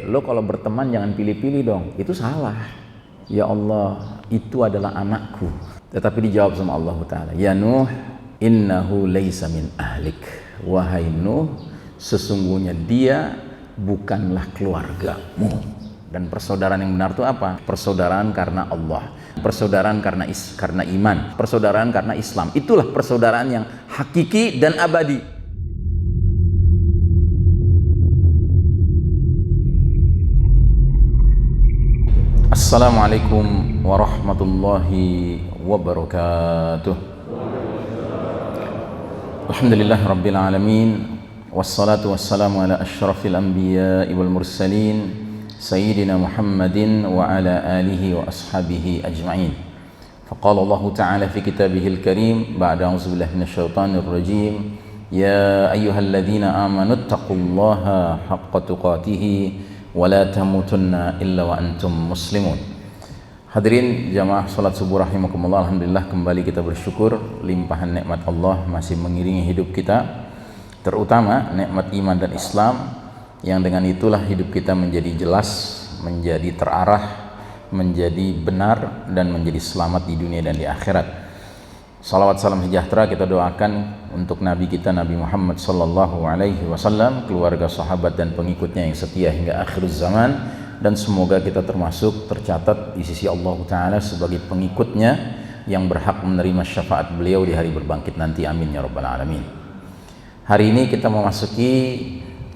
lo kalau berteman jangan pilih-pilih dong. Itu salah. Ya Allah, itu adalah anakku. Tetapi dijawab sama Allah Ta'ala, ya Nuh, innahu laysa min ahlik. Wahai Nuh, sesungguhnya dia bukanlah keluargamu. Dan persaudaraan yang benar itu apa? Persaudaraan karena Allah, persaudaraan karena iman, persaudaraan karena Islam. Itulah persaudaraan yang hakiki dan abadi. Assalamualaikum warahmatullahi wabarakatuh. Alhamdulillah rabbil alamin, wassalatu wassalamu ala asyrafil anbiya'i wal mursalin, sayyidina Muhammadin wa ala alihi wa ashabihi ajma'in. Faqala Allah Ta'ala fi kitabihil karim ba'da a'udzu billahi minasyaitonir rajim, ya ayyuhalladzina amanu taqullaha haqqa tuqatih wa la tamutunna illa wa antum muslimun. Hadirin jamaah salat subuh rahimakumullah, alhamdulillah kembali kita bersyukur limpahan nikmat Allah masih mengiringi hidup kita, terutama nikmat iman dan Islam, yang dengan itulah hidup kita menjadi jelas, menjadi terarah, menjadi benar, dan menjadi selamat di dunia dan di akhirat. Salawat salam sejahtera kita doakan untuk Nabi kita Nabi Muhammad sallallahu alaihi wasallam, keluarga, sahabat dan pengikutnya yang setia hingga akhir zaman, dan semoga kita termasuk tercatat di sisi Allah Ta'ala sebagai pengikutnya yang berhak menerima syafaat beliau di hari berbangkit nanti. Amin ya rabbal alamin. Hari ini kita memasuki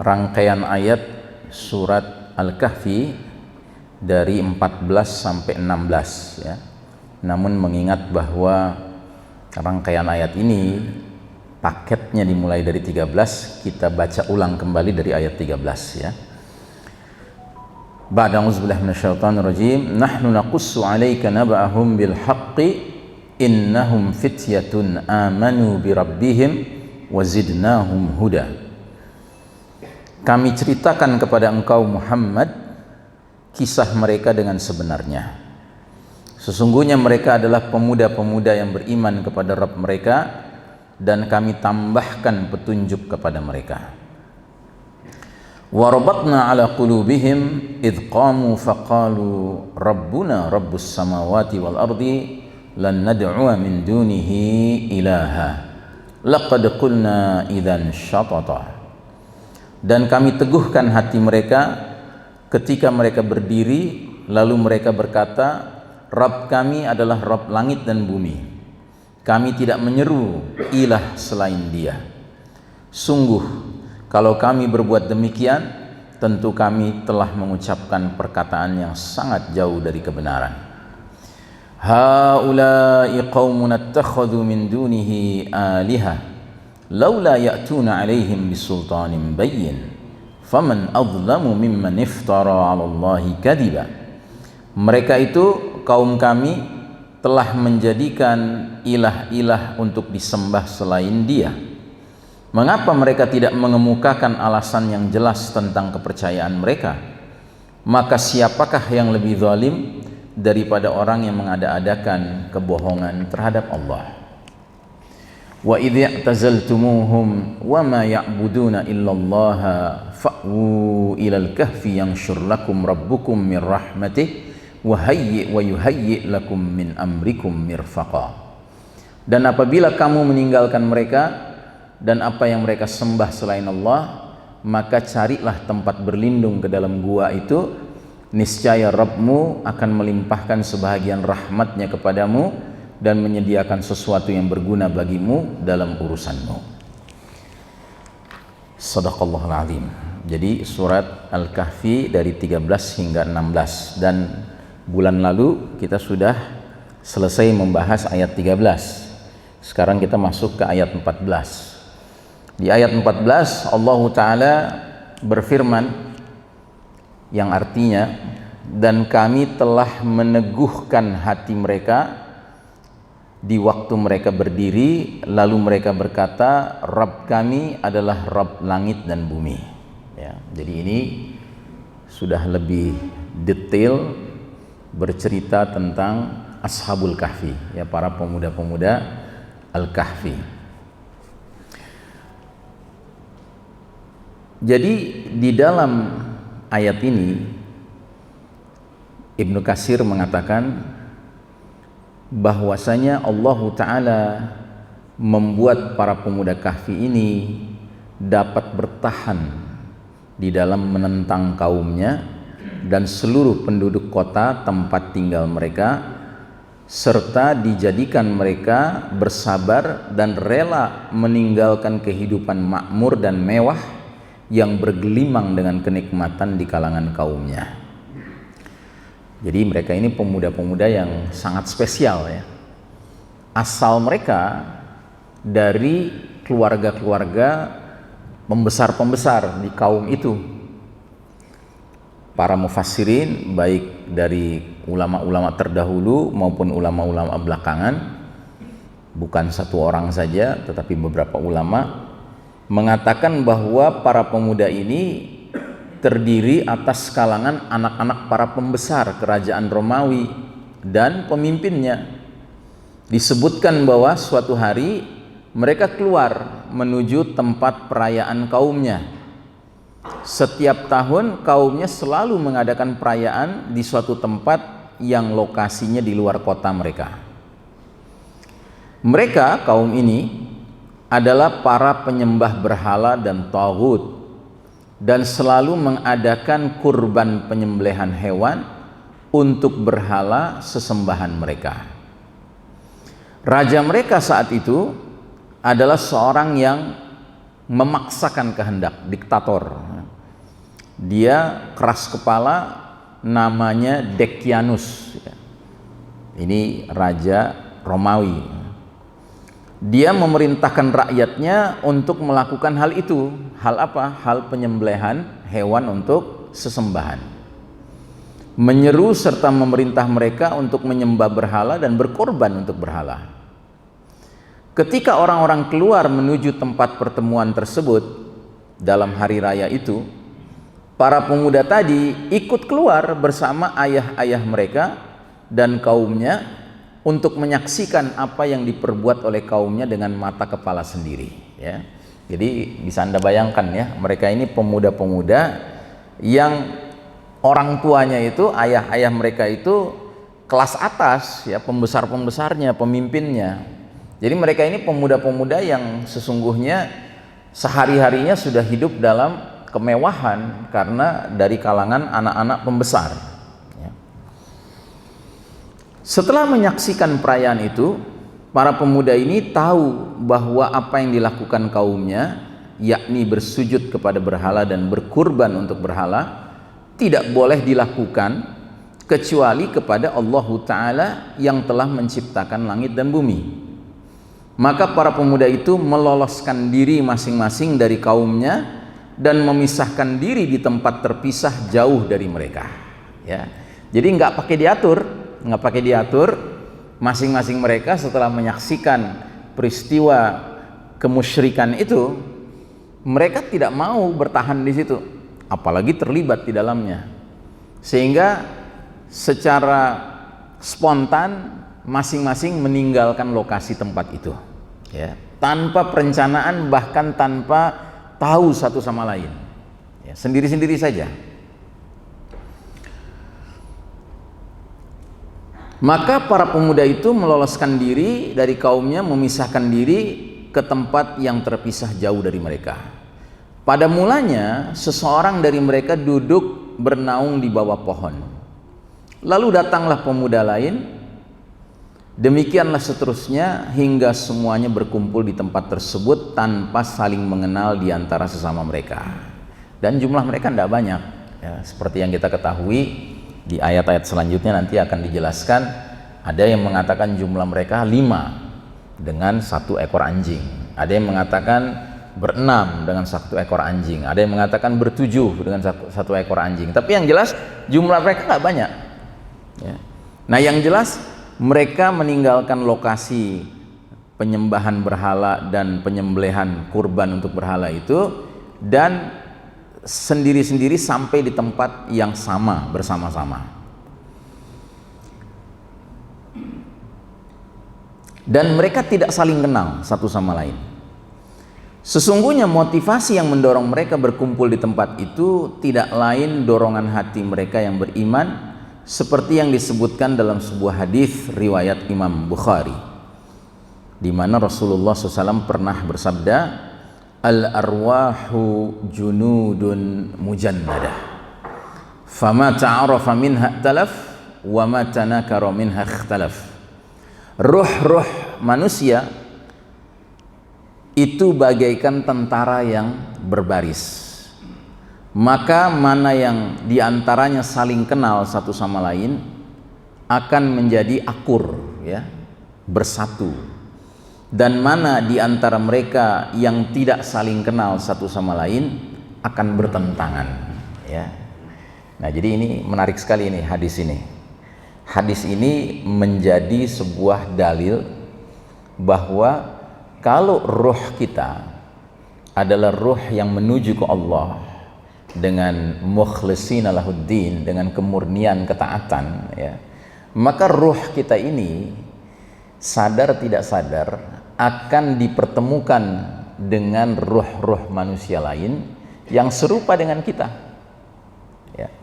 rangkaian ayat surat Al-Kahfi dari 14 sampai 16 ya. Namun mengingat bahwa rangkaian ayat ini paketnya dimulai dari 13, kita baca ulang kembali dari ayat 13 ya. Ba'da auzubillahi minasyaitonir rajim, nahnu naqussu 'alaika naba'ahum bil haqqi innahum fityatun amanu bi rabbihim wa zidnahum huda. Kami ceritakan kepada engkau Muhammad kisah mereka dengan sebenarnya. Sesungguhnya mereka adalah pemuda-pemuda yang beriman kepada Rabb mereka, dan kami tambahkan petunjuk kepada mereka. Wa rabatna ala qulubihim idh qamu faqalu rabbuna rabbus samawati wal ardi lan nad'uwa min dunihi ilaha laqad qulna idzan syatata. Dan kami teguhkan hati mereka ketika mereka berdiri, lalu mereka berkata, Rabb kami adalah Rabb langit dan bumi, kami tidak menyeru ilah selain dia. Sungguh kalau kami berbuat demikian, tentu kami telah mengucapkan perkataan yang sangat jauh dari kebenaran. Haula'i qaumun attakhadhu min dunihi aliha laula ya'tuna 'alaihim bisultanin bayyin faman adlamu mimman iftara 'ala Allahi kadiba. Mereka itu kaum kami telah menjadikan ilah-ilah untuk disembah selain dia. Mengapa mereka tidak mengemukakan alasan yang jelas tentang kepercayaan mereka? Maka siapakah yang lebih zalim daripada orang yang mengada-adakan kebohongan terhadap Allah? Wa idh i'tazaltumuhum wa ma ya'buduna illallaha fa'u ilal kahfi yanshur lakum rabbukum min rahmatih wa yuhayyi lakum min amrikum mirfaqa. Dan apabila kamu meninggalkan mereka dan apa yang mereka sembah selain Allah, maka carilah tempat berlindung ke dalam gua itu, niscaya Rabbmu akan melimpahkan sebahagian rahmatnya kepadamu dan menyediakan sesuatu yang berguna bagimu dalam urusanmu. Shadaqallahul azim. Jadi surat Al-Kahfi dari 13 hingga 16, dan bulan lalu kita sudah selesai membahas ayat 13. Sekarang kita masuk ke ayat 14. Di ayat 14 Allah Ta'ala berfirman yang artinya, dan kami telah meneguhkan hati mereka di waktu mereka berdiri, lalu mereka berkata, Rabb kami adalah Rabb langit dan bumi ya. Jadi ini sudah lebih detail bercerita tentang Ashabul Kahfi ya, para pemuda-pemuda Al-Kahfi. Jadi di dalam ayat ini Ibnu Katsir mengatakan bahwasanya Allah Ta'ala membuat para pemuda Kahfi ini dapat bertahan di dalam menentang kaumnya dan seluruh penduduk kota tempat tinggal mereka, serta dijadikan mereka bersabar dan rela meninggalkan kehidupan makmur dan mewah yang bergelimang dengan kenikmatan di kalangan kaumnya. Jadi mereka ini pemuda-pemuda yang sangat spesial ya. Asal mereka dari keluarga-keluarga pembesar-pembesar di kaum itu. Para mufassirin baik dari ulama-ulama terdahulu maupun ulama-ulama belakangan, bukan satu orang saja tetapi beberapa ulama mengatakan bahwa para pemuda ini terdiri atas kalangan anak-anak para pembesar kerajaan Romawi dan pemimpinnya. Disebutkan bahwa suatu hari mereka keluar menuju tempat perayaan kaumnya. Setiap tahun kaumnya selalu mengadakan perayaan di suatu tempat yang lokasinya di luar kota mereka. Mereka, kaum ini, adalah para penyembah berhala dan taghut dan selalu mengadakan kurban penyembelihan hewan untuk berhala sesembahan mereka. Raja mereka saat itu adalah seorang yang memaksakan kehendak, diktator. Dia keras kepala, namanya Decianus. Ini raja Romawi. Dia memerintahkan rakyatnya untuk melakukan hal itu. Hal apa? Hal penyembelihan hewan untuk sesembahan. Menyeru serta memerintah mereka untuk menyembah berhala dan berkorban untuk berhala. Ketika orang-orang keluar menuju tempat pertemuan tersebut dalam hari raya itu, para pemuda tadi ikut keluar bersama ayah-ayah mereka dan kaumnya untuk menyaksikan apa yang diperbuat oleh kaumnya dengan mata kepala sendiri. Ya. Jadi bisa Anda bayangkan ya, mereka ini pemuda-pemuda yang orang tuanya itu, ayah-ayah mereka itu kelas atas, ya, pembesar-pembesarnya, pemimpinnya. Jadi mereka ini pemuda-pemuda yang sesungguhnya sehari-harinya sudah hidup dalam kemewahan karena dari kalangan anak-anak pembesar. Ya. Setelah menyaksikan perayaan itu, para pemuda ini tahu bahwa apa yang dilakukan kaumnya, yakni bersujud kepada berhala dan berkurban untuk berhala, tidak boleh dilakukan kecuali kepada Allah Ta'ala yang telah menciptakan langit dan bumi. Maka para pemuda itu meloloskan diri masing-masing dari kaumnya dan memisahkan diri di tempat terpisah jauh dari mereka. Ya. Jadi nggak pakai diatur, masing-masing mereka setelah menyaksikan peristiwa kemusyrikan itu, mereka tidak mau bertahan di situ, apalagi terlibat di dalamnya. Sehingga secara spontan masing-masing meninggalkan lokasi tempat itu, ya, tanpa perencanaan, bahkan tanpa tahu satu sama lain, ya, sendiri-sendiri saja. Maka para pemuda itu meloloskan diri dari kaumnya, memisahkan diri ke tempat yang terpisah jauh dari mereka. Pada mulanya seseorang dari mereka duduk bernaung di bawah pohon. Lalu datanglah pemuda lain. Demikianlah seterusnya hingga semuanya berkumpul di tempat tersebut tanpa saling mengenal di antara sesama mereka. Dan jumlah mereka tidak banyak, ya, seperti yang kita ketahui di ayat-ayat selanjutnya nanti akan dijelaskan. Ada yang mengatakan jumlah mereka 5 dengan 1 ekor anjing. Ada yang mengatakan ber-6 dengan 1 ekor anjing. Ada yang mengatakan ber-7 dengan 1 ekor anjing. Tapi yang jelas jumlah mereka nggak banyak. Ya. Nah, yang jelas mereka meninggalkan lokasi penyembahan berhala dan penyembelihan kurban untuk berhala itu dan sendiri-sendiri sampai di tempat yang sama bersama-sama. Dan mereka tidak saling kenal satu sama lain. Sesungguhnya motivasi yang mendorong mereka berkumpul di tempat itu tidak lain dorongan hati mereka yang beriman, seperti yang disebutkan dalam sebuah hadis riwayat Imam Bukhari, di mana Rasulullah SAW pernah bersabda, al-arwahu junudun mujannadah, fama ta'arafa minha talaf, wa ma tanakara minha ikhtalaf. Ruh-ruh manusia itu bagaikan tentara yang berbaris, maka mana yang diantaranya saling kenal satu sama lain akan menjadi akur, ya, bersatu, dan mana di antara mereka yang tidak saling kenal satu sama lain akan bertentangan, ya. Nah, jadi ini menarik sekali ini hadis ini. Hadis ini menjadi sebuah dalil bahwa kalau ruh kita adalah ruh yang menuju ke Allah dengan mukhlishina lahuddin, dengan kemurnian ketaatan, ya, maka ruh kita ini sadar tidak sadar akan dipertemukan dengan ruh-ruh manusia lain yang serupa dengan kita, ya.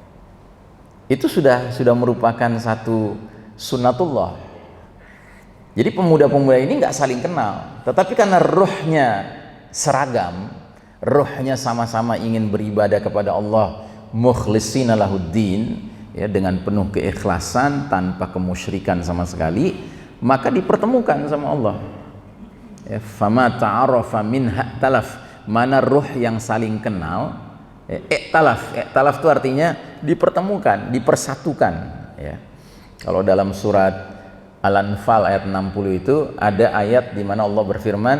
Itu sudah merupakan satu sunnatullah. Jadi pemuda-pemuda ini nggak saling kenal, tetapi karena ruhnya seragam, ruhnya sama-sama ingin beribadah kepada Allah mukhlishina lahuddin, ya, dengan penuh keikhlasan tanpa kemusyrikan sama sekali, maka dipertemukan sama Allah. Ya, fama ta'arafa minha talaf, mana ruh yang saling kenal, iktalaf itu artinya dipertemukan, dipersatukan, ya. Kalau dalam surat Al-Anfal ayat 60 itu ada ayat di mana Allah berfirman,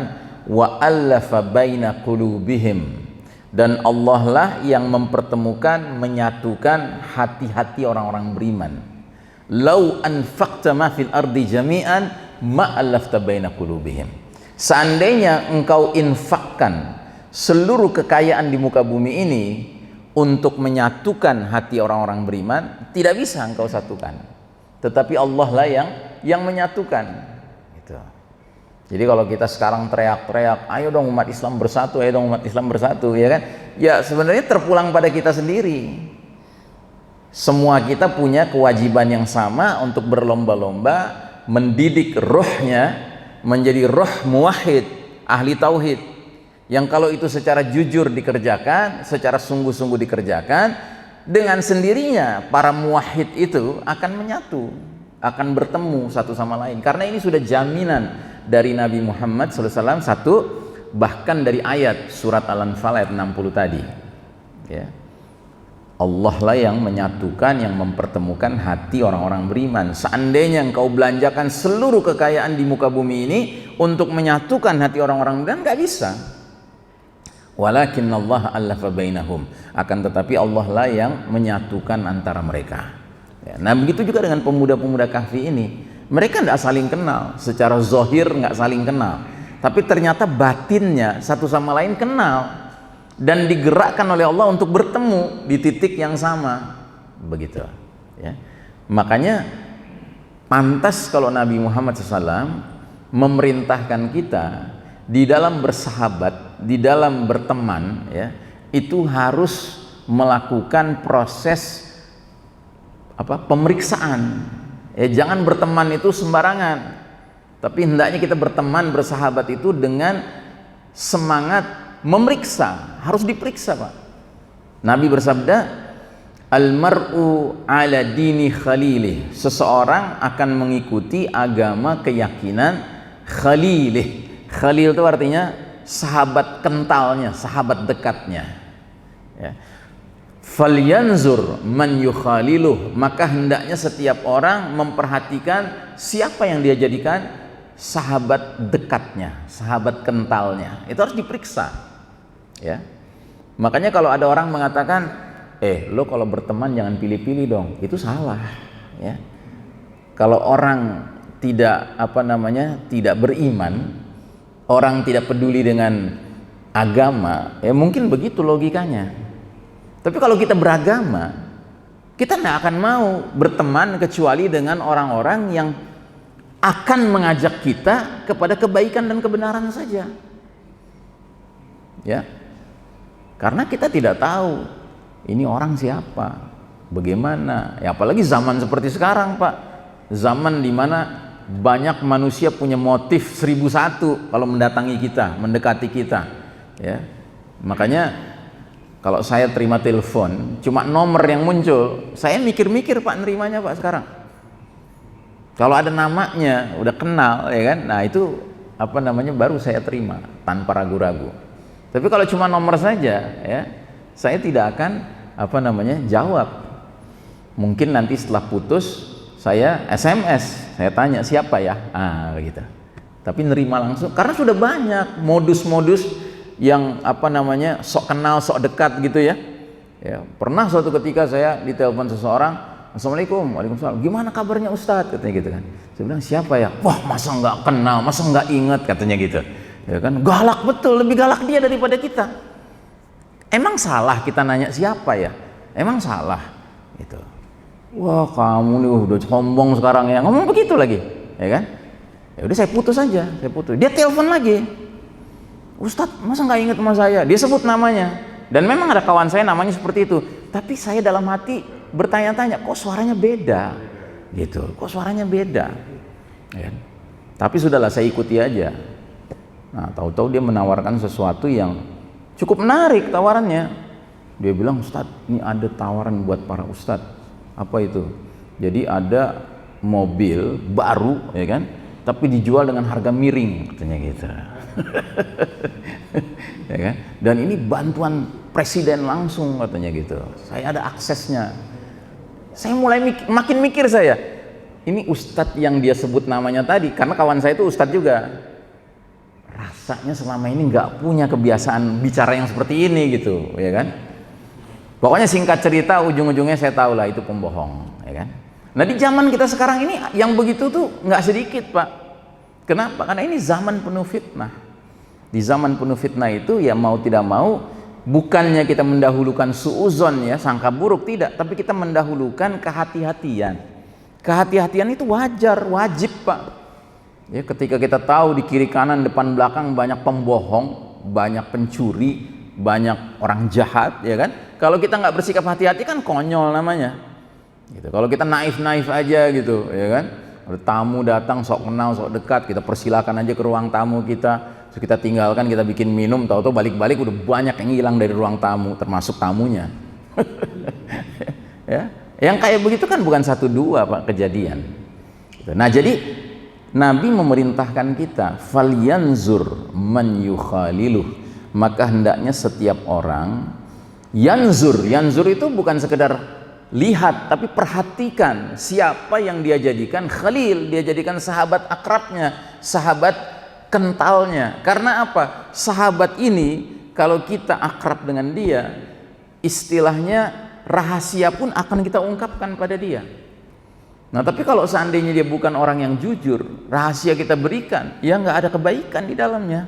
wa allafa baina qulubihim, dan Allah lah yang mempertemukan, menyatukan hati-hati orang-orang beriman. Lau anfaqta ma fil ardi jami'an ma allafta baina qulubihim. Seandainya engkau infakkan seluruh kekayaan di muka bumi ini untuk menyatukan hati orang-orang beriman, tidak bisa engkau satukan. Tetapi Allah lah yang menyatukan, gitu. Jadi kalau kita sekarang teriak-teriak, ayo dong umat Islam bersatu, ayo dong umat Islam bersatu, ya kan? Ya sebenarnya terpulang pada kita sendiri. Semua kita punya kewajiban yang sama untuk berlomba-lomba mendidik ruhnya menjadi ruh muwahhid, ahli tauhid, yang kalau itu secara jujur dikerjakan, secara sungguh-sungguh dikerjakan, dengan sendirinya para muwahhid itu akan menyatu, akan bertemu satu sama lain. Karena ini sudah jaminan dari Nabi Muhammad SAW, satu, bahkan dari ayat surat Al-Anfal ayat 60 tadi, ya. Allah lah yang menyatukan, yang mempertemukan hati orang-orang beriman. Seandainya engkau belanjakan seluruh kekayaan di muka bumi ini untuk menyatukan hati orang-orang beriman, nggak bisa. Walakinnallaha allafa bainahum, akan tetapi Allah lah yang menyatukan antara mereka, ya. Nah begitu juga dengan pemuda-pemuda Kahfi ini, mereka tidak saling kenal, secara zohir nggak saling kenal, tapi ternyata batinnya satu sama lain kenal dan digerakkan oleh Allah untuk bertemu di titik yang sama, begitu, ya. Makanya pantas kalau Nabi Muhammad SAW memerintahkan kita di dalam bersahabat, di dalam berteman, ya, itu harus melakukan proses pemeriksaan. Ya, jangan berteman itu sembarangan, tapi hendaknya kita berteman, bersahabat itu dengan semangat memeriksa, harus diperiksa, Pak. Nabi bersabda, almar'u ala dini khalilih, seseorang akan mengikuti agama keyakinan khalilih. Khalil itu artinya sahabat kentalnya, sahabat dekatnya, ya. Falyanzur man yukhaliluh, maka hendaknya setiap orang memperhatikan siapa yang dia jadikan sahabat dekatnya, sahabat kentalnya. Itu harus diperiksa, ya. Makanya kalau ada orang mengatakan, lo kalau berteman jangan pilih-pilih dong, itu salah, ya. Kalau orang tidak tidak beriman, orang tidak peduli dengan agama, ya mungkin begitu logikanya. Tapi kalau kita beragama, kita tidak akan mau berteman kecuali dengan orang-orang yang akan mengajak kita kepada kebaikan dan kebenaran saja. ya. Karena kita tidak tahu ini orang siapa, bagaimana. Ya apalagi zaman seperti sekarang, Pak. Zaman dimana banyak manusia punya motif 1001 kalau mendatangi kita, mendekati kita, ya. Makanya kalau saya terima telepon, cuma nomor yang muncul, saya mikir-mikir Pak nerimanya Pak sekarang. Kalau ada namanya, udah kenal, ya kan? Nah itu apa namanya baru saya terima tanpa ragu-ragu. Tapi kalau cuma nomor saja, ya, saya tidak akan apa namanya jawab. Mungkin nanti setelah putus saya SMS, saya tanya siapa ya, gitu. Tapi nerima langsung, karena sudah banyak modus-modus yang apa namanya sok kenal, sok dekat gitu ya. Ya, pernah suatu ketika saya ditelepon seseorang, Assalamualaikum, waalaikumsalam, gimana kabarnya Ustadz, katanya gitu kan. Saya bilang siapa ya, wah masa nggak kenal, masa nggak ingat, katanya gitu. Ya kan, galak betul, lebih galak dia daripada kita. Emang salah kita nanya siapa ya? Emang salah gitu. Wah kamu nih udah sombong sekarang ya, ngomong begitu lagi, ya kan? Ya udah saya putus aja, saya putus. Dia telepon lagi, Ustadz masa nggak ingat sama saya? Dia sebut namanya, dan memang ada kawan saya namanya seperti itu. Tapi saya dalam hati bertanya-tanya, kok suaranya beda, gitu? Kok suaranya beda? Ya. Tapi sudahlah saya ikuti aja. Nah tahu-tahu dia menawarkan sesuatu yang cukup menarik tawarannya. Dia bilang, Ustadz ini ada tawaran buat para ustadz. Apa itu? Jadi ada mobil baru, ya kan? Tapi dijual dengan harga miring, katanya gitu. Ya kan? Dan ini bantuan presiden langsung, katanya gitu. Saya ada aksesnya. Saya mulai makin mikir saya. Ini ustadz yang dia sebut namanya tadi, karena kawan saya itu ustadz juga. Rasanya selama ini nggak punya kebiasaan bicara yang seperti ini gitu, ya kan? Pokoknya singkat cerita, ujung-ujungnya saya tahu lah itu pembohong, ya kan? Nah di zaman kita sekarang ini yang begitu tuh nggak sedikit Pak. Kenapa? Karena ini zaman penuh fitnah. Di zaman penuh fitnah itu ya mau tidak mau, bukannya kita mendahulukan suuzon ya, sangka buruk, tidak, tapi kita mendahulukan kehati-hatian. Kehati-hatian itu wajar, wajib Pak. Ya, ketika kita tahu di kiri kanan depan belakang banyak pembohong, banyak pencuri, banyak orang jahat, ya kan? Kalau kita nggak bersikap hati-hati kan konyol namanya. Gitu. Kalau kita naif-naif aja gitu, ya kan? Ada tamu datang sok kenal, sok dekat, kita persilakan aja ke ruang tamu kita, terus kita tinggalkan, kita bikin minum, tahu-tahu balik-balik udah banyak yang hilang dari ruang tamu, termasuk tamunya. Ya, yang kayak begitu kan bukan satu dua Pak kejadian. Gitu. Nah jadi Nabi memerintahkan kita, falyanzur man yukhaliluh, maka hendaknya setiap orang yanzur itu bukan sekedar lihat, tapi perhatikan siapa yang dia jadikan khalil, dia jadikan sahabat akrabnya, sahabat kentalnya. Karena apa? Sahabat ini kalau kita akrab dengan dia, istilahnya rahasia pun akan kita ungkapkan pada dia. Nah tapi kalau seandainya dia bukan orang yang jujur, rahasia kita berikan, ya nggak ada kebaikan di dalamnya.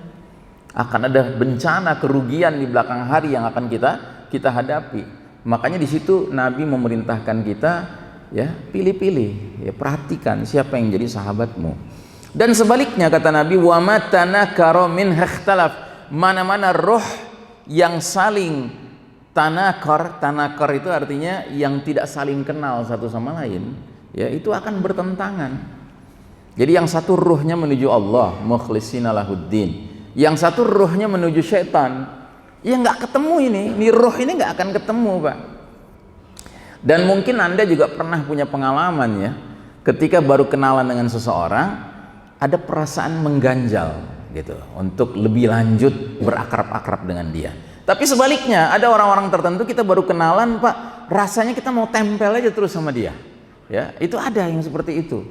Akan ada bencana, kerugian di belakang hari yang akan kita hadapi. Makanya di situ Nabi memerintahkan kita, ya pilih-pilih, ya perhatikan siapa yang jadi sahabatmu. Dan sebaliknya kata Nabi, wa matanakara min ikhtalaf, mana-mana roh yang saling tanakar itu artinya yang tidak saling kenal satu sama lain, ya itu akan bertentangan. Jadi yang satu ruhnya menuju Allah, mukhlishina lahuddin, yang satu ruhnya menuju syaitan. Ya nggak ketemu ini roh ini nggak akan ketemu Pak. Dan mungkin Anda juga pernah punya pengalaman ya, ketika baru kenalan dengan seseorang, ada perasaan mengganjal gitu, untuk lebih lanjut berakrab-akrab dengan dia. Tapi sebaliknya, ada orang-orang tertentu kita baru kenalan Pak, rasanya kita mau tempel aja terus sama dia. Ya, itu ada yang seperti itu.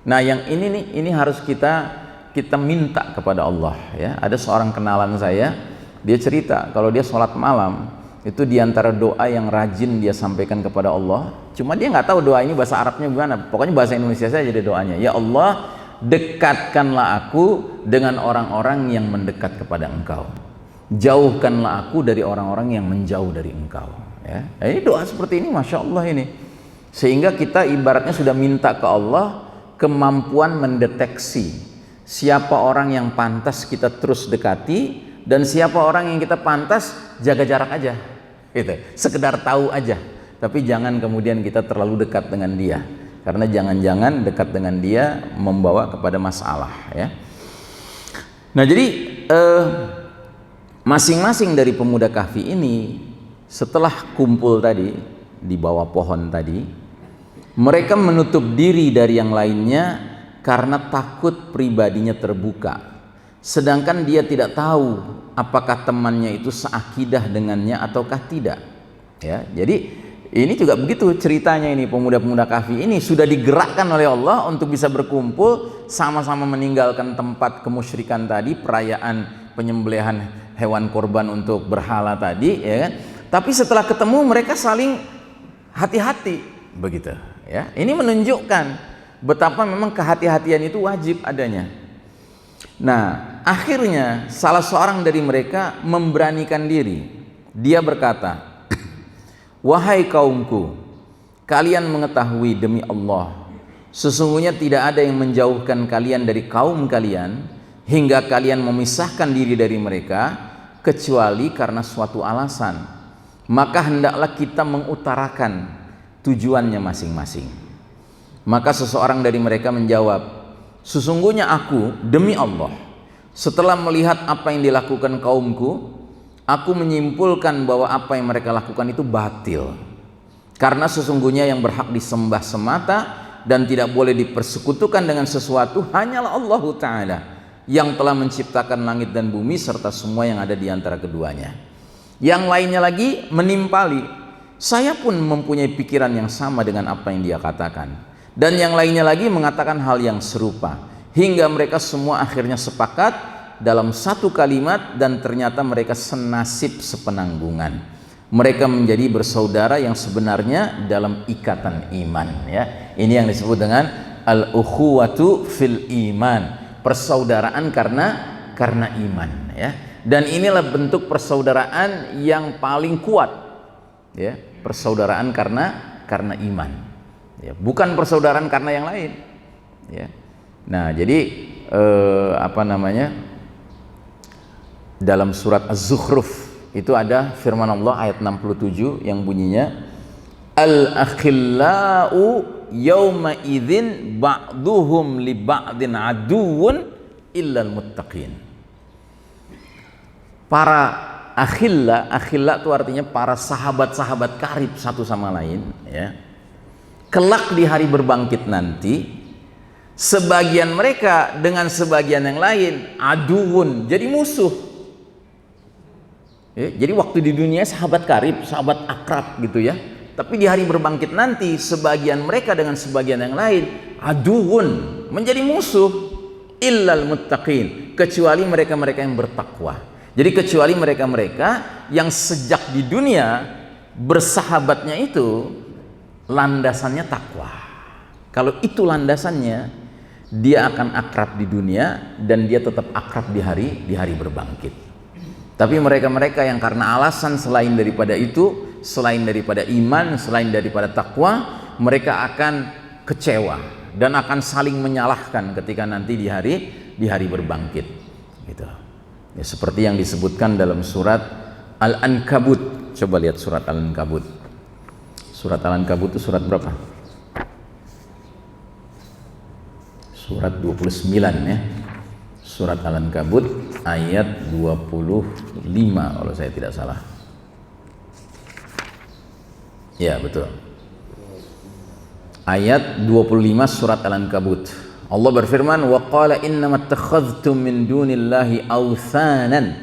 Nah yang ini harus kita minta kepada Allah ya. Ada seorang kenalan saya, dia cerita kalau dia sholat malam itu diantara doa yang rajin dia sampaikan kepada Allah, cuma dia nggak tahu doa ini bahasa Arabnya gimana, pokoknya bahasa Indonesia saja dia doanya, ya Allah dekatkanlah aku dengan orang-orang yang mendekat kepada engkau, jauhkanlah aku dari orang-orang yang menjauh dari engkau ya. Ini doa seperti ini Masya Allah ini, sehingga kita ibaratnya sudah minta ke Allah kemampuan mendeteksi siapa orang yang pantas kita terus dekati, dan siapa orang yang kita pantas jaga jarak aja, gitu. Sekedar tahu aja, tapi jangan kemudian kita terlalu dekat dengan dia, karena jangan-jangan dekat dengan dia membawa kepada masalah, ya. Nah, jadi masing-masing dari pemuda kahfi ini setelah kumpul tadi di bawah pohon tadi, mereka menutup diri dari yang lainnya karena takut pribadinya terbuka, sedangkan dia tidak tahu apakah temannya itu seakidah dengannya ataukah tidak, ya. Jadi ini juga begitu ceritanya, ini pemuda-pemuda kahfi ini sudah digerakkan oleh Allah untuk bisa berkumpul, sama-sama meninggalkan tempat kemusyrikan tadi, perayaan penyembelihan hewan korban untuk berhala tadi, ya kan? Tapi setelah ketemu mereka saling hati-hati, begitu, ya. Ini menunjukkan betapa memang kehati-hatian itu wajib adanya. Nah, akhirnya salah seorang dari mereka memberanikan diri. Dia berkata, "Wahai kaumku, kalian mengetahui demi Allah, sesungguhnya tidak ada yang menjauhkan kalian dari kaum kalian hingga kalian memisahkan diri dari mereka kecuali karena suatu alasan. Maka hendaklah kita mengutarakan tujuannya masing-masing." Maka seseorang dari mereka menjawab, "Sesungguhnya aku demi Allah, setelah melihat apa yang dilakukan kaumku, aku menyimpulkan bahwa apa yang mereka lakukan itu batil. Karena sesungguhnya yang berhak disembah semata dan tidak boleh dipersekutukan dengan sesuatu hanyalah Allah Ta'ala, yang telah menciptakan langit dan bumi serta semua yang ada di antara keduanya." Yang lainnya lagi menimpali, "Saya pun mempunyai pikiran yang sama dengan apa yang dia katakan." Dan yang lainnya lagi mengatakan hal yang serupa, hingga mereka semua akhirnya sepakat dalam satu kalimat, dan ternyata mereka senasib sepenanggungan. Mereka menjadi bersaudara yang sebenarnya dalam ikatan iman, ya. Ini yang disebut dengan al-ukhuwatu fil iman, persaudaraan karena iman, ya. Dan inilah bentuk persaudaraan yang paling kuat, ya, persaudaraan karena iman, ya, bukan persaudaraan karena yang lain, ya. Nah, jadi dalam surat Az-Zukhruf itu ada firman Allah ayat 67 yang bunyinya, "Al-akhillau yawma idzin ba'duhum li ba'din aduwwun illal muttaqin." Para akhilla itu artinya para sahabat-sahabat karib satu sama lain, ya. Kelak di hari berbangkit nanti, sebagian mereka dengan sebagian yang lain aduun, jadi musuh, ya. Jadi waktu di dunia sahabat karib, sahabat akrab gitu, ya. Tapi di hari berbangkit nanti sebagian mereka dengan sebagian yang lain aduun, menjadi musuh, illal muttaqin, kecuali mereka-mereka yang bertakwa. Jadi kecuali mereka-mereka yang sejak di dunia bersahabatnya itu landasannya takwa. Kalau itu landasannya, dia akan akrab di dunia dan dia tetap akrab di hari berbangkit. Tapi mereka-mereka yang karena alasan selain daripada itu, selain daripada iman, selain daripada takwa, mereka akan kecewa dan akan saling menyalahkan ketika nanti di hari berbangkit, gitu. Ya, seperti yang disebutkan dalam surat Al-Ankabut. Coba lihat surat Al-Ankabut. Surat Al-Ankabut itu surat berapa? Surat 29, ya. Surat Al-Ankabut ayat 25 kalau saya tidak salah. Ya, betul. Ayat 25 surat Al-Ankabut. Allah berfirman, "Wa qala innamattakhadhtum min dunillahi awthanan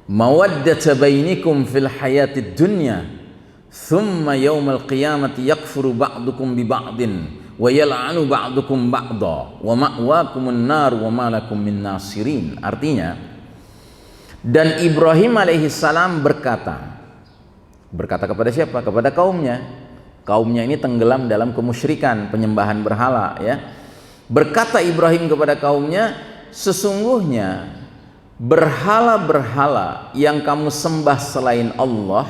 mawaddata bainikum fil hayatid dunya thumma yawmal qiyamati yakfuru ba'dukum bi ba'din wa yal'anu ba'dukum ba'da wa ma'wakumun nar wa ma lakum min nasirin." Artinya, dan Ibrahim alaihissalam berkata kepada siapa? Kepada kaumnya. Kaumnya ini tenggelam dalam kemusyrikan, penyembahan berhala, ya. Berkata Ibrahim kepada kaumnya, "Sesungguhnya berhala-berhala yang kamu sembah selain Allah,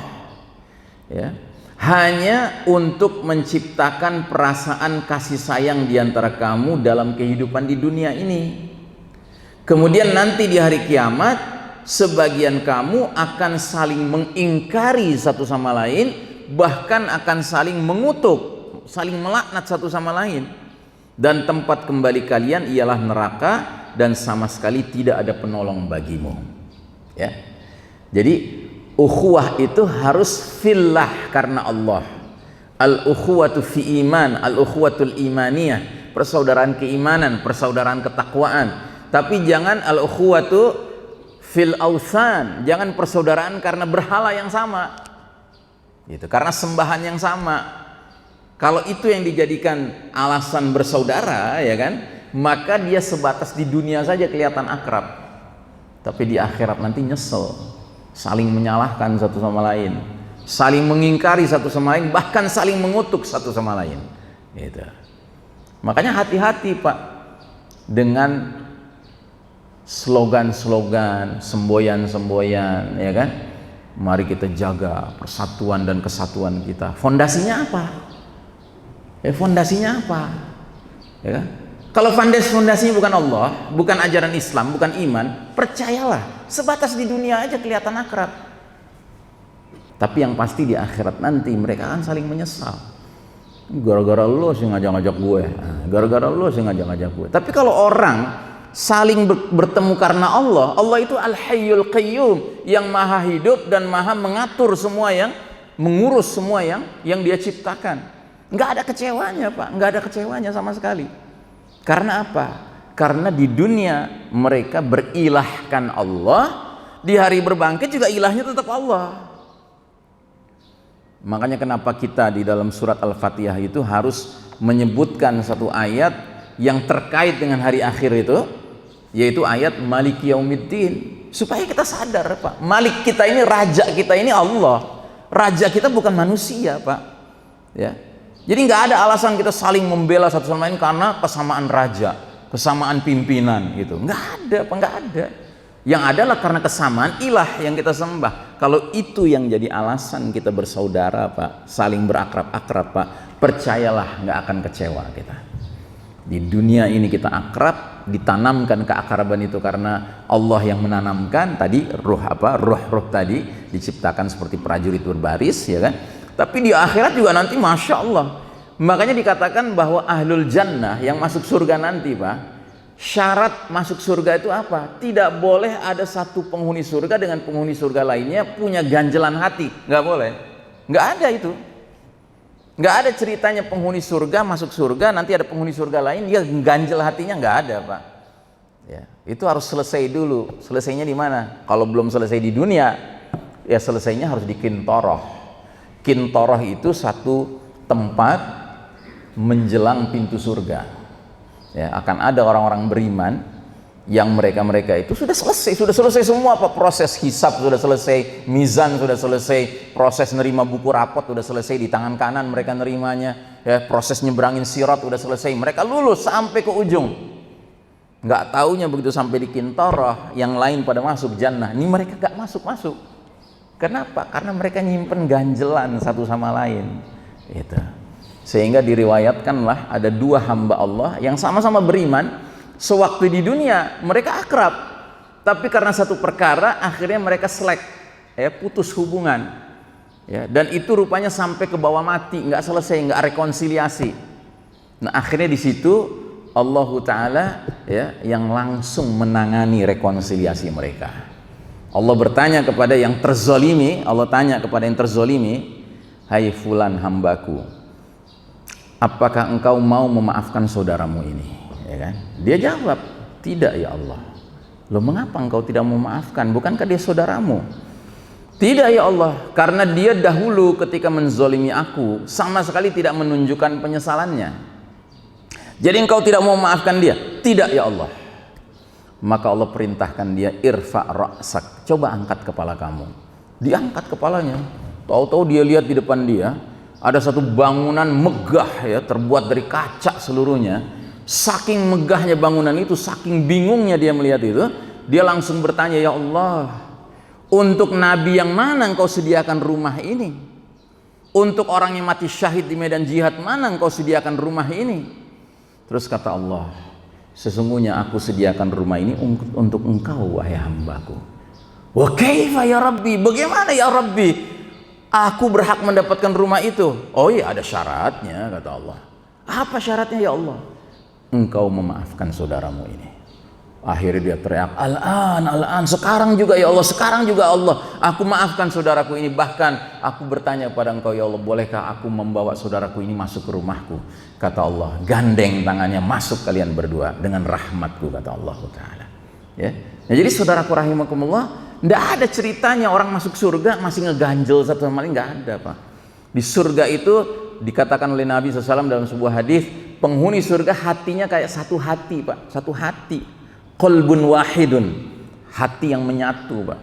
ya, hanya untuk menciptakan perasaan kasih sayang di antara kamu dalam kehidupan di dunia ini. Kemudian nanti di hari kiamat sebagian kamu akan saling mengingkari satu sama lain, bahkan akan saling mengutuk, saling melaknat satu sama lain. Dan tempat kembali kalian ialah neraka, dan sama sekali tidak ada penolong bagimu. Ya. Jadi ukhuwah itu harus fillah, karena Allah. Al-ukhuwatu fi iman, al-ukhuwatul imaniyah, persaudaraan keimanan, persaudaraan ketakwaan. Tapi jangan al-ukhuwatu fil awsan, jangan persaudaraan karena berhala yang sama. Gitu, karena sembahan yang sama. Kalau itu yang dijadikan alasan bersaudara, ya kan, maka dia sebatas di dunia saja kelihatan akrab, tapi di akhirat nanti nyesel, saling menyalahkan satu sama lain, saling mengingkari satu sama lain, bahkan saling mengutuk satu sama lain. Gitu. Makanya hati-hati Pak dengan slogan-slogan, semboyan-semboyan, ya kan? Mari kita jaga persatuan dan kesatuan kita. Fondasinya apa? Fondasinya apa? Ya kan? Kalau fondasinya bukan Allah, bukan ajaran Islam, bukan iman, percayalah, sebatas di dunia aja kelihatan akrab. Tapi yang pasti di akhirat nanti mereka akan saling menyesal. Gara-gara lo sih ngajak-ngajak gue. Gara-gara lo sih ngajak-ngajak gue. Tapi kalau orang saling bertemu karena Allah, Allah itu Al-Hayyul Qayyum, yang maha hidup dan maha mengatur semua, yang mengurus semua yang dia ciptakan. Nggak ada kecewanya Pak, nggak ada kecewanya sama sekali. Karena apa? Karena di dunia mereka berilahkan Allah, di hari berbangkit juga ilahnya tetap Allah. Makanya kenapa kita di dalam surat Al-Fatihah itu harus menyebutkan satu ayat yang terkait dengan hari akhir itu, yaitu ayat Maliki Yaumiddin, supaya kita sadar Pak, Malik kita ini, raja kita ini Allah. Raja kita bukan manusia Pak. Ya. Jadi nggak ada alasan kita saling membela satu sama lain karena kesamaan raja, kesamaan pimpinan gitu. Nggak ada Pak, nggak ada. Yang adalah karena kesamaan ilah yang kita sembah. Kalau itu yang jadi alasan kita bersaudara Pak, saling berakrab-akrab Pak, percayalah nggak akan kecewa kita. Di dunia ini kita akrab, ditanamkan keakraban itu karena Allah yang menanamkan. Tadi ruh tadi diciptakan seperti prajurit berbaris, ya kan? Tapi di akhirat juga nanti Masya Allah. Makanya dikatakan bahwa ahlul jannah yang masuk surga nanti Pak, syarat masuk surga itu apa? Tidak boleh ada satu penghuni surga dengan penghuni surga lainnya punya ganjelan hati. Nggak boleh. Nggak ada itu. Nggak ada ceritanya penghuni surga masuk surga, nanti ada penghuni surga lain dia ganjel hatinya, nggak ada Pak. Ya, itu harus selesai dulu. Selesainya di mana? Kalau belum selesai di dunia, ya selesainya harus di Kintoroh. Kintoroh itu satu tempat menjelang pintu surga. Ya, akan ada orang-orang beriman yang mereka itu sudah selesai semua Pak, proses hisab sudah selesai, mizan sudah selesai, proses nerima buku rapot sudah selesai, di tangan kanan mereka nerimanya, ya, proses nyebrangin sirat sudah selesai, mereka lulus sampai ke ujung. Nggak taunya begitu sampai di Kintoroh, yang lain pada masuk jannah, ini mereka nggak masuk. Kenapa? Karena mereka nyimpen ganjelan satu sama lain. Itu. Sehingga diriwayatkanlah ada dua hamba Allah yang sama-sama beriman, sewaktu di dunia mereka akrab, tapi karena satu perkara akhirnya mereka selek, ya, putus hubungan, ya, dan itu rupanya sampai ke bawah mati, nggak selesai, nggak rekonsiliasi. Nah akhirnya di situ Allah Ta'ala, ya, yang langsung menangani rekonsiliasi mereka. Allah bertanya kepada yang terzolimi, Allah tanya kepada yang terzolimi, hai fulan hambaku, apakah engkau mau memaafkan saudaramu ini? Ya kan? Dia jawab, tidak ya Allah. Loh, mengapa engkau tidak mau memaafkan? Bukankah dia saudaramu? Tidak ya Allah, karena dia dahulu ketika menzolimi aku sama sekali tidak menunjukkan penyesalannya. Jadi engkau tidak mau memaafkan dia? Tidak ya Allah. Maka Allah perintahkan dia, irfa ra'sak, coba angkat kepala kamu. Diangkat kepalanya. Tahu-tahu dia lihat di depan dia ada satu bangunan megah, ya, terbuat dari kaca seluruhnya. Saking megahnya bangunan itu, saking bingungnya dia melihat itu, dia langsung bertanya, ya Allah, untuk nabi yang mana engkau sediakan rumah ini? Untuk orang yang mati syahid di medan jihad mana engkau sediakan rumah ini? Terus kata Allah, sesungguhnya aku sediakan rumah ini untuk engkau wahai hambaku. Wa kaifa ya Rabbi? Bagaimana ya Rabbi? Aku berhak mendapatkan rumah itu. Oh iya, ada syaratnya, kata Allah. Apa syaratnya ya Allah? Engkau memaafkan saudaramu ini. Akhirnya dia teriak, al-an, sekarang juga ya Allah, sekarang juga Allah, aku maafkan saudaraku ini. Bahkan aku bertanya pada engkau ya Allah, bolehkah aku membawa saudaraku ini masuk ke rumahku? Kata Allah, gandeng tangannya, masuk kalian berdua dengan rahmatku, kata Allah Ta'ala. Ya. Nah, jadi saudaraku rahimakumullah, tidak ada ceritanya orang masuk surga masih ngeganjel satu sama lain, nggak ada Pak. Di surga itu dikatakan oleh Nabi SAW dalam sebuah hadis, penghuni surga hatinya kayak satu hati Pak, satu hati. Qalbun wahidun, hati yang menyatu Pak,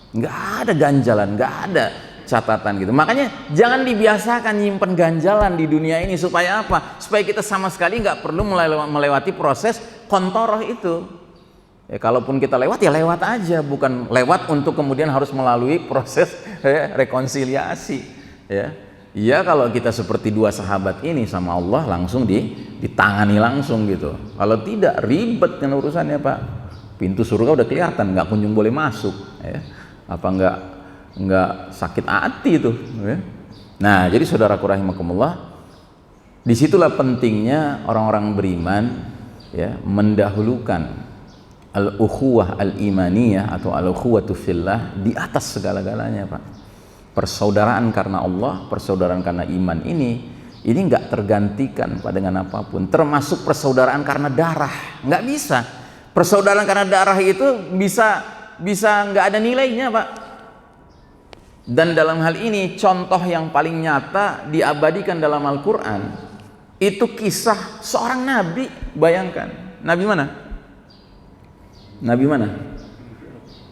nggak ada ganjalan, nggak ada catatan gitu. Makanya jangan dibiasakan nyimpen ganjalan di dunia ini. Supaya apa? Supaya kita sama sekali nggak perlu melewati proses kontoroh itu. Ya, kalaupun kita lewat ya lewat aja, bukan lewat untuk kemudian harus melalui proses rekonsiliasi. Ya kalau kita seperti dua sahabat ini sama Allah langsung ditangani langsung gitu. Kalau tidak ribet kan urusannya Pak. Pintu surga udah kelihatan, nggak kunjung boleh masuk. Ya. Apa nggak sakit hati itu. Ya. Nah jadi saudaraku rahimakumullah, disitulah pentingnya orang-orang beriman ya mendahulukan al-ukhuwah al-imaniyah atau al-ukhuwatu fillah di atas segala-galanya Pak. Persaudaraan karena Allah, persaudaraan karena iman ini nggak tergantikan Pak dengan apapun, termasuk persaudaraan karena darah. Nggak bisa. Persaudaraan karena darah itu bisa nggak ada nilainya Pak. Dan dalam hal ini contoh yang paling nyata diabadikan dalam Al-Quran itu kisah seorang nabi. Bayangkan, nabi mana? Nabi mana?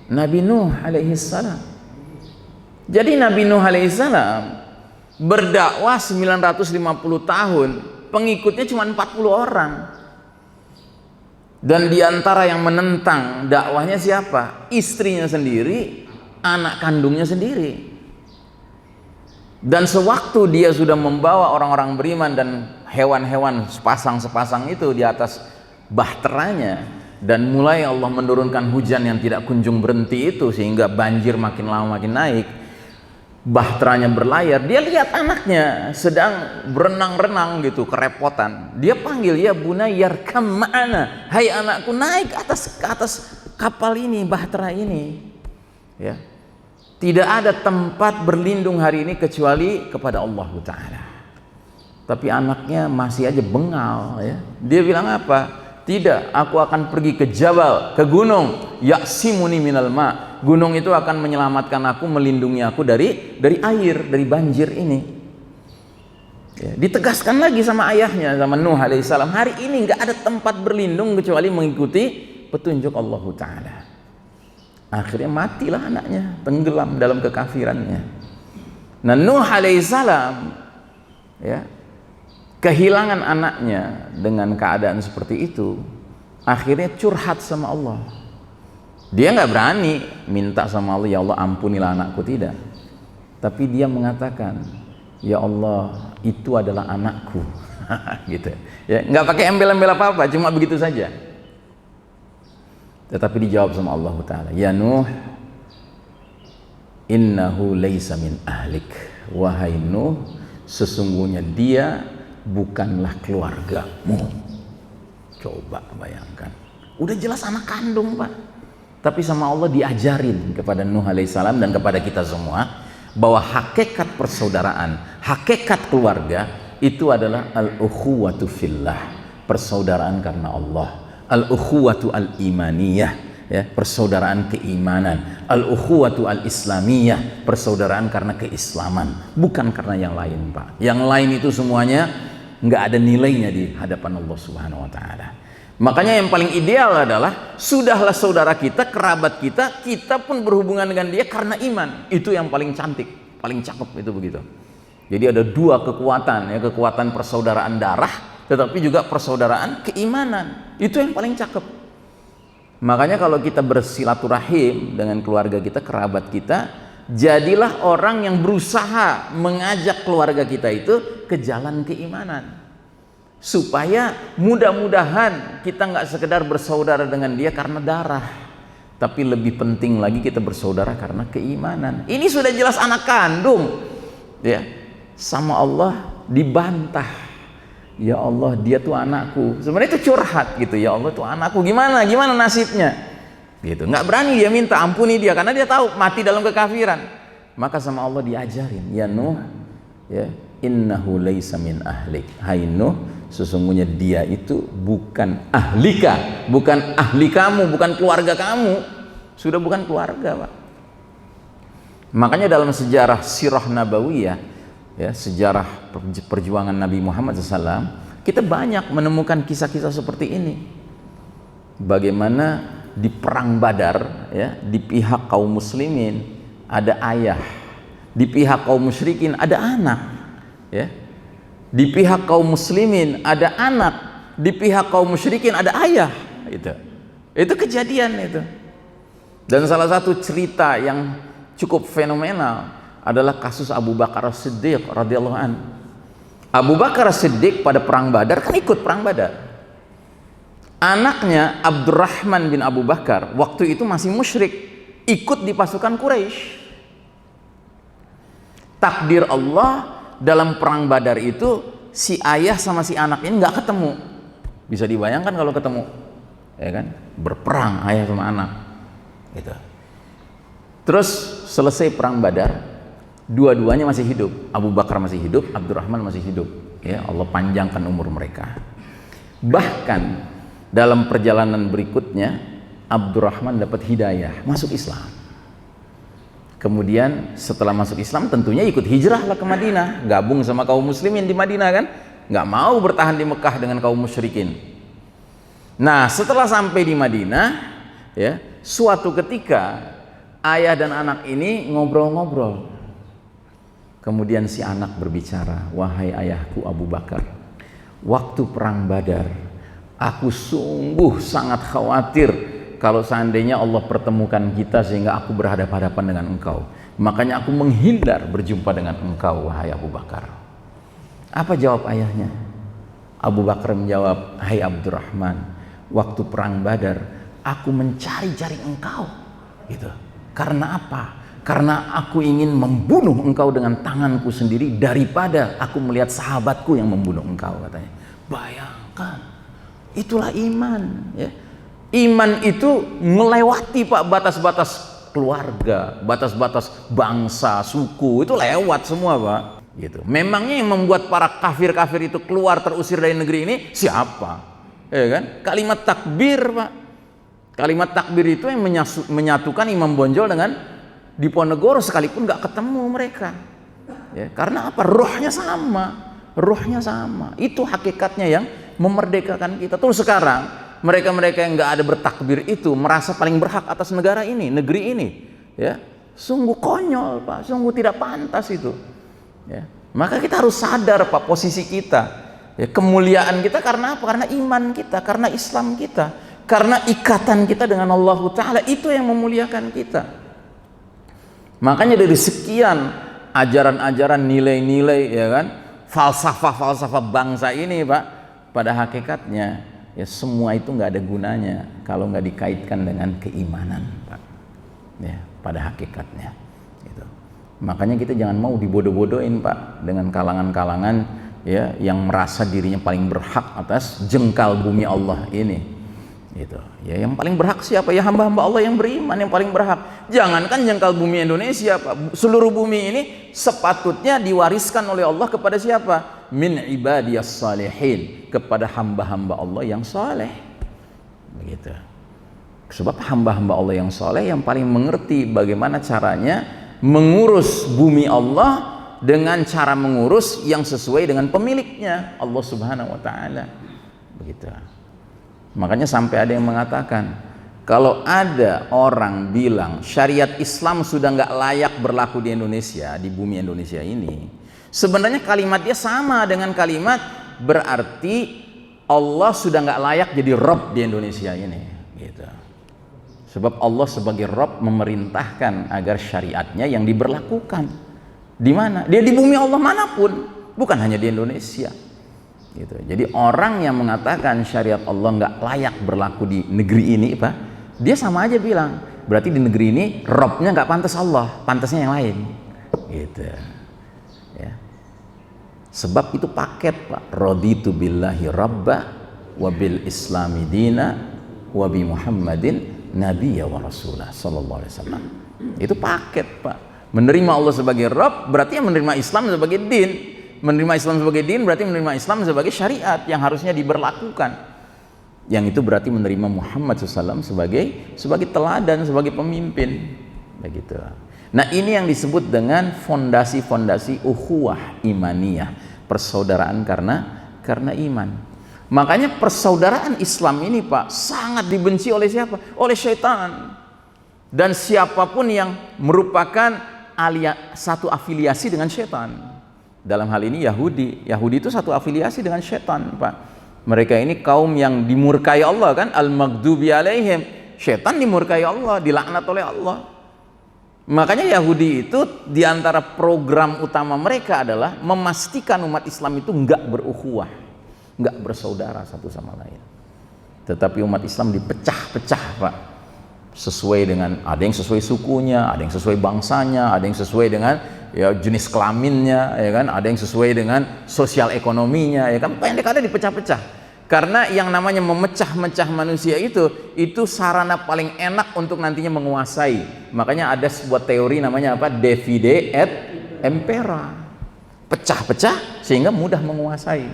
Nabi Nuh alaihi salam. Jadi Nabi Nuh alaihissalam berdakwah 950 tahun, pengikutnya cuma 40 orang. Dan diantara yang menentang dakwahnya siapa? Istrinya sendiri, anak kandungnya sendiri. Dan sewaktu dia sudah membawa orang-orang beriman dan hewan-hewan sepasang-sepasang itu di atas bahteranya, dan mulai Allah menurunkan hujan yang tidak kunjung berhenti itu sehingga banjir makin lama makin naik, bahteranya berlayar, dia lihat anaknya sedang berenang-renang gitu, kerepotan. Dia panggil, ya bunayyar kam ma'ana, hai anakku naik ke atas kapal ini, bahtera ini. Ya. Tidak ada tempat berlindung hari ini kecuali kepada Allah Ta'ala. Tapi anaknya masih aja bengal ya. Dia bilang apa? Tidak, aku akan pergi ke jabal, ke gunung, yaksimuni minal ma. Gunung itu akan menyelamatkan aku, melindungi aku dari air, dari banjir ini. Ya, ditegaskan lagi sama ayahnya, sama Nuh alaihissalam, hari ini nggak ada tempat berlindung kecuali mengikuti petunjuk Allah Ta'ala. Akhirnya matilah anaknya, tenggelam dalam kekafirannya. Nah Nuh alaihissalam ya, kehilangan anaknya dengan keadaan seperti itu, akhirnya curhat sama Allah. Dia nggak berani minta sama Allah, ya Allah ampunilah anakku, tidak. Tapi dia mengatakan, ya Allah itu adalah anakku. Gitu ya, nggak pakai embel-embel apa-apa, cuma begitu saja. Tetapi dijawab sama Allah Ta'ala, ya Nuh, innahu laysa min ahlik. Wahai Nuh, sesungguhnya dia bukanlah keluargamu. Coba bayangkan, udah jelas anak kandung Pak, tapi sama Allah diajarin kepada Nuh alaihissalam dan kepada kita semua bahwa hakikat persaudaraan, hakikat keluarga itu adalah al-ukhuwatu fillah, persaudaraan karena Allah, al-ukhuwatu al-imaniyah ya, persaudaraan keimanan, al-ukhuwatu al-islamiyah, persaudaraan karena keislaman, bukan karena yang lain Pak. Yang lain itu semuanya nggak ada nilainya di hadapan Allah Subhanahu wa Ta'ala. Makanya yang paling ideal adalah sudahlah saudara kita, kerabat kita, kita pun berhubungan dengan dia karena iman. Itu yang paling cantik, paling cakep itu begitu. Jadi ada dua kekuatan ya, kekuatan persaudaraan darah tetapi juga persaudaraan keimanan. Itu yang paling cakep. Makanya kalau kita bersilaturahim dengan keluarga kita, kerabat kita, jadilah orang yang berusaha mengajak keluarga kita itu ke jalan keimanan. Supaya mudah-mudahan kita nggak sekedar bersaudara dengan dia karena darah, Tapi lebih penting lagi kita bersaudara karena keimanan. Ini sudah jelas anak kandung, ya. Sama Allah dibantah. Ya Allah, dia tuh anakku. Sebenarnya itu curhat gitu. Ya Allah, tuh anakku, gimana nasibnya? Gitu. Nggak berani dia minta ampuni dia karena dia tahu mati dalam kekafiran. Maka sama Allah diajarin, ya Nuh, ya, innahu laisa min ahlik. Hai Nuh, sesungguhnya dia itu bukan ahlika, bukan ahli kamu, bukan keluarga kamu. Sudah bukan keluarga, Pak. Makanya dalam sejarah sirah nabawiyah, ya, sejarah perjuangan Nabi Muhammad SAW, kita banyak menemukan kisah-kisah seperti ini. Bagaimana di perang Badar, ya, di pihak kaum muslimin ada ayah, di pihak kaum musyrikin ada anak, ya. Di pihak kaum muslimin ada anak, di pihak kaum musyrikin ada ayah. Itu kejadian itu. Dan salah satu cerita yang cukup fenomenal adalah kasus Abu Bakar As-Siddiq radhiyallahu an. Abu Bakar As-Siddiq pada perang Badar kan ikut perang Badar. Anaknya Abdurrahman bin Abu Bakar waktu itu masih musyrik, ikut di pasukan Quraisy. Takdir Allah, dalam perang Badar itu si ayah sama si anak ini nggak ketemu. Bisa dibayangkan kalau ketemu, ya kan? Berperang ayah sama anak. Gitu. Terus selesai perang Badar, dua-duanya masih hidup. Abu Bakar masih hidup, Abdurrahman masih hidup. Ya, Allah panjangkan umur mereka. Bahkan dalam perjalanan berikutnya, Abdurrahman dapat hidayah, masuk Islam. Kemudian setelah masuk Islam tentunya ikut hijrahlah ke Madinah, gabung sama kaum muslimin di Madinah kan, nggak mau bertahan di Mekah dengan kaum musyrikin. Nah, setelah sampai di Madinah, ya, suatu ketika ayah dan anak ini ngobrol-ngobrol. Kemudian si anak berbicara, wahai ayahku Abu Bakar, waktu perang Badar, aku sungguh sangat khawatir kalau seandainya Allah pertemukan kita sehingga aku berhadapan-hadapan dengan engkau. Makanya aku menghindar berjumpa dengan engkau, wahai Abu Bakar. Apa jawab ayahnya? Abu Bakar menjawab, hai Abdurrahman, waktu perang Badar, aku mencari-cari engkau. Gitu. Karena apa? Karena aku ingin membunuh engkau dengan tanganku sendiri daripada aku melihat sahabatku yang membunuh engkau, katanya. Bayangkan, itulah iman, ya. Iman itu melewati, Pak, batas-batas keluarga, batas-batas bangsa, suku, itu lewat semua, Pak. Gitu. Memangnya yang membuat para kafir-kafir itu keluar terusir dari negeri ini siapa? Ya kan? Kalimat takbir, Pak. Kalimat takbir itu yang menyatukan Imam Bonjol dengan Diponegoro sekalipun nggak ketemu mereka. Ya, karena apa? Rohnya sama. Rohnya sama. Itu hakikatnya yang memerdekakan kita. Terus sekarang mereka-mereka yang nggak ada bertakbir itu merasa paling berhak atas negara ini, negeri ini, ya, sungguh konyol, Pak, sungguh tidak pantas itu, ya. Maka kita harus sadar, Pak, posisi kita, ya, kemuliaan kita karena apa? Karena iman kita, karena Islam kita, karena ikatan kita dengan Allah Ta'ala, itu yang memuliakan kita. Makanya dari sekian ajaran-ajaran, nilai-nilai, ya kan, falsafah-falsafah bangsa ini, Pak, pada hakikatnya ya semua itu nggak ada gunanya kalau nggak dikaitkan dengan keimanan, Pak. Ya, pada hakikatnya. Gitu. Makanya kita jangan mau dibodoh-bodohin, Pak, dengan kalangan-kalangan, ya, yang merasa dirinya paling berhak atas jengkal bumi Allah ini. Gitu. Ya, yang paling berhak siapa? Ya hamba-hamba Allah yang beriman yang paling berhak. Jangankan jengkal bumi Indonesia, Pak. Seluruh bumi ini sepatutnya diwariskan oleh Allah kepada siapa? Min ibadiyas salihin, kepada hamba-hamba Allah yang saleh. Begitu. Sebab hamba-hamba Allah yang saleh yang paling mengerti bagaimana caranya mengurus bumi Allah dengan cara mengurus yang sesuai dengan pemiliknya, Allah Subhanahu wa taala. Begitu. Makanya sampai ada yang mengatakan, kalau ada orang bilang syariat Islam sudah nggak layak berlaku di Indonesia, di bumi Indonesia ini, sebenarnya kalimat dia sama dengan kalimat berarti Allah sudah nggak layak jadi Rabb di Indonesia ini, gitu. Sebab Allah sebagai Rabb memerintahkan agar syariatnya yang diberlakukan di mana? Dia di bumi Allah manapun, bukan hanya di Indonesia. Gitu. Jadi orang yang mengatakan syariat Allah nggak layak berlaku di negeri ini, Pak, Dia sama aja bilang, berarti di negeri ini Robnya nggak pantas Allah, pantasnya yang lain. Gitu. Ya. Sebab itu paket Pak. Raditu billahi rabba wa bil islami dina wa bi Muhammadin nabiyya wa rasulah sallallahu alaihi wasallam. Itu paket Pak. Menerima Allah sebagai Rabb berarti menerima Islam sebagai din. Menerima Islam sebagai din berarti menerima Islam sebagai syariat yang harusnya diberlakukan. Yang itu berarti menerima Muhammad SAW sebagai teladan, sebagai pemimpin. Begitu. Nah, ini yang disebut dengan fondasi-fondasi ukhuwah imaniyah, persaudaraan karena iman. Makanya persaudaraan Islam ini Pak sangat dibenci oleh siapa? Oleh syaitan. Dan siapapun yang merupakan satu afiliasi dengan syaitan. Dalam hal ini Yahudi itu satu afiliasi dengan syaitan Pak. Mereka ini kaum yang dimurkai Allah kan, al-maghdubi alaihim. Syaitan dimurkai Allah, dilaknat oleh Allah. Makanya Yahudi itu diantara program utama mereka adalah memastikan umat Islam itu enggak berukhuwah, enggak bersaudara satu sama lain. Tetapi umat Islam dipecah-pecah Pak. Sesuai dengan, ada yang sesuai sukunya, ada yang sesuai bangsanya, ada yang sesuai dengan ya jenis kelaminnya, ya kan, ada yang sesuai dengan sosial ekonominya, ya kan, pendek ada dipecah-pecah. Karena yang namanya memecah-mecah manusia itu sarana paling enak untuk nantinya menguasai. Makanya ada sebuah teori namanya apa? Divide et impera. Pecah-pecah sehingga mudah menguasai.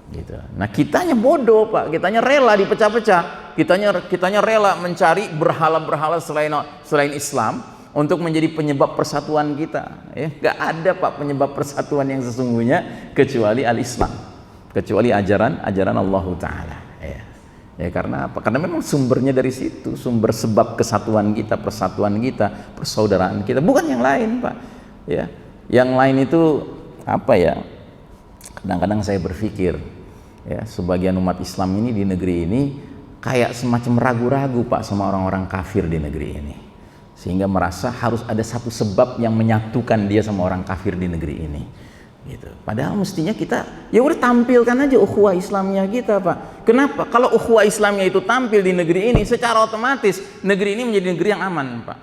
Gitu. Nah, kitanya bodoh Pak, kitanya rela dipecah-pecah, kitanya rela mencari berhala-berhala selain Islam untuk menjadi penyebab persatuan kita. Ya, nggak ada Pak penyebab persatuan yang sesungguhnya kecuali al-Islam, kecuali ajaran Allah Taala. Ya, karena apa? Karena memang sumbernya dari situ, sumber sebab kesatuan kita, persatuan kita, persaudaraan kita, bukan yang lain Pak. Ya, yang lain itu apa ya? Kadang-kadang saya berpikir, ya, sebagian umat Islam ini di negeri ini kayak semacam ragu-ragu Pak sama orang-orang kafir di negeri ini, sehingga merasa harus ada satu sebab yang menyatukan dia sama orang kafir di negeri ini. Gitu. Padahal mestinya kita ya udah tampilkan aja ukhuwah Islamnya kita Pak. Kenapa? Kalau ukhuwah Islamnya itu tampil di negeri ini, secara otomatis negeri ini menjadi negeri yang aman Pak.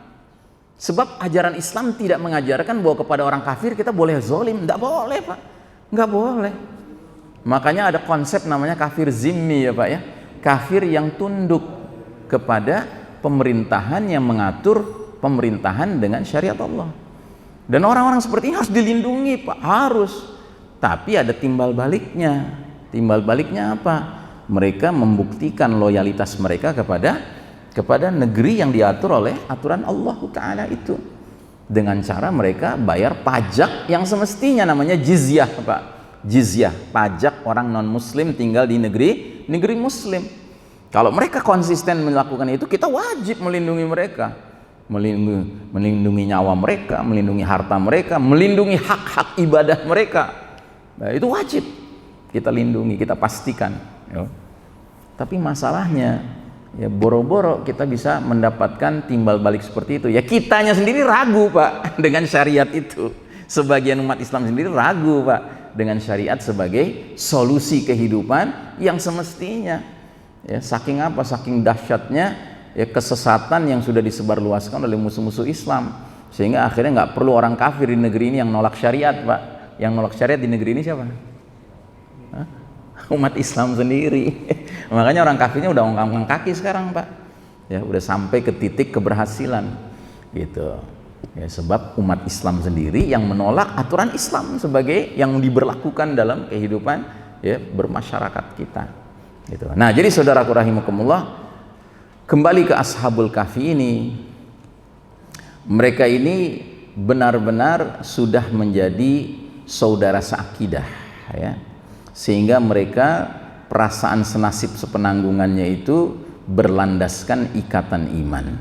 Sebab ajaran Islam tidak mengajarkan bahwa kepada orang kafir kita boleh zolim, tidak boleh Pak. Nggak boleh. Makanya ada konsep namanya kafir zimmi ya Pak ya. Kafir yang tunduk kepada pemerintahan yang mengatur pemerintahan dengan syariat Allah. Dan orang-orang seperti ini harus dilindungi Pak, harus. Tapi ada timbal baliknya. Timbal baliknya apa? Mereka membuktikan loyalitas mereka kepada negeri yang diatur oleh aturan Allah Ta'ala itu. Dengan cara mereka bayar pajak yang semestinya namanya jizyah Pak. Jizyah, pajak orang non muslim tinggal di negeri muslim. Kalau mereka konsisten melakukan itu, kita wajib melindungi mereka, melindungi nyawa mereka, melindungi harta mereka, melindungi hak-hak ibadah mereka. Nah, itu wajib kita lindungi, kita pastikan. Tapi masalahnya ya boro-boro kita bisa mendapatkan timbal balik seperti itu. Ya kitanya sendiri ragu Pak dengan syariat itu. Sebagian umat Islam sendiri ragu Pak dengan syariat sebagai solusi kehidupan yang semestinya. Ya saking apa? Saking dahsyatnya ya kesesatan yang sudah disebarluaskan oleh musuh-musuh Islam, sehingga akhirnya nggak perlu orang kafir di negeri ini yang nolak syariat Pak. Yang nolak syariat di negeri ini siapa? Hah? Umat Islam sendiri. Makanya orang kafirnya udah ongkang kaki sekarang Pak. Ya udah sampai ke titik keberhasilan gitu. Ya sebab umat Islam sendiri yang menolak aturan Islam sebagai yang diberlakukan dalam kehidupan ya bermasyarakat kita. Gitu. Nah, jadi saudaraku rahimakumullah, kembali ke Ashabul Kahfi ini, mereka ini benar-benar sudah menjadi saudara seakidah ya. Sehingga mereka perasaan senasib sepenanggungannya itu berlandaskan ikatan iman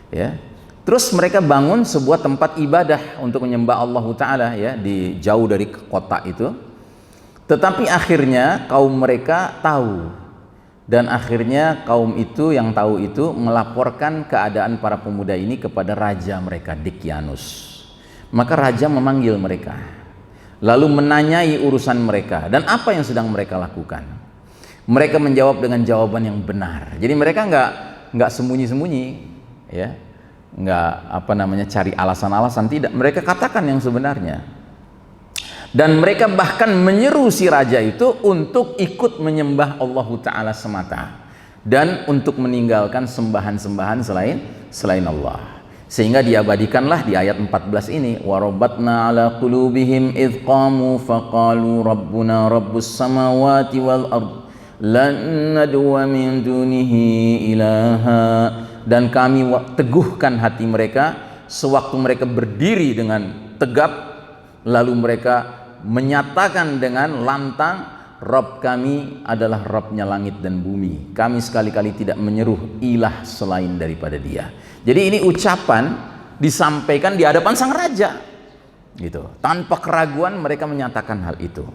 ya. Terus mereka bangun sebuah tempat ibadah untuk menyembah Allah Ta'ala ya, di jauh dari kota itu. Tetapi akhirnya kaum mereka tahu, dan akhirnya kaum itu yang tahu itu melaporkan keadaan para pemuda ini kepada raja mereka, Dikyanus. Maka raja memanggil mereka, lalu menanyai urusan mereka dan apa yang sedang mereka lakukan. Mereka menjawab dengan jawaban yang benar. Jadi mereka nggak sembunyi-sembunyi, ya, nggak cari alasan-alasan, tidak. Mereka katakan yang sebenarnya. Dan mereka bahkan menyeru si raja itu untuk ikut menyembah Allah Ta'ala semata dan untuk meninggalkan sembahan-sembahan selain Allah. Sehingga diabadikanlah di ayat 14 ini, warabatna ala qulubihim idh qamu faqalu rabbuna rabbus samawati wal ard lan nad'uwa min dunihi ilaha. Dan kami teguhkan hati mereka sewaktu mereka berdiri dengan tegap, lalu mereka menyatakan dengan lantang, Rabb kami adalah Rabbnya langit dan bumi, kami sekali-kali tidak menyeru ilah selain daripada Dia. Jadi ini ucapan disampaikan di hadapan sang raja, gitu. Tanpa keraguan mereka menyatakan hal itu.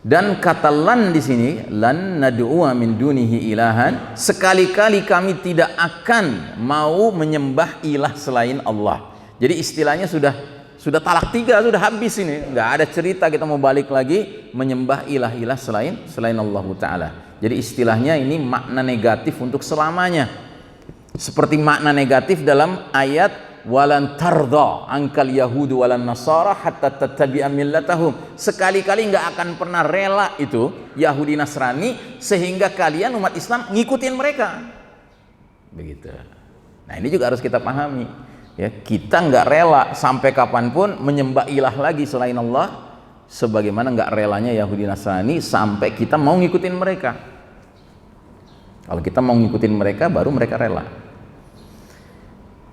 Dan kata lan di sini, lan nad'uwa min dunihi ilahan, sekali-kali kami tidak akan mau menyembah ilah selain Allah. Jadi istilahnya sudah talak 3, sudah habis ini, nggak ada cerita kita mau balik lagi menyembah ilah-ilah selain Allah Ta'ala. Jadi istilahnya ini makna negatif untuk selamanya. Seperti makna negatif dalam ayat walan tardha ankal yahudu walan nasara hatta tattabi'a millatahum. Sekali-kali nggak akan pernah rela itu Yahudi Nasrani sehingga kalian umat Islam ngikutin mereka. Begitu. Nah, ini juga harus kita pahami. Ya, kita nggak rela sampai kapanpun menyembah ilah lagi selain Allah, sebagaimana nggak relanya Yahudi Nasrani sampai kita mau ngikutin mereka. Kalau kita mau ngikutin mereka, baru mereka rela.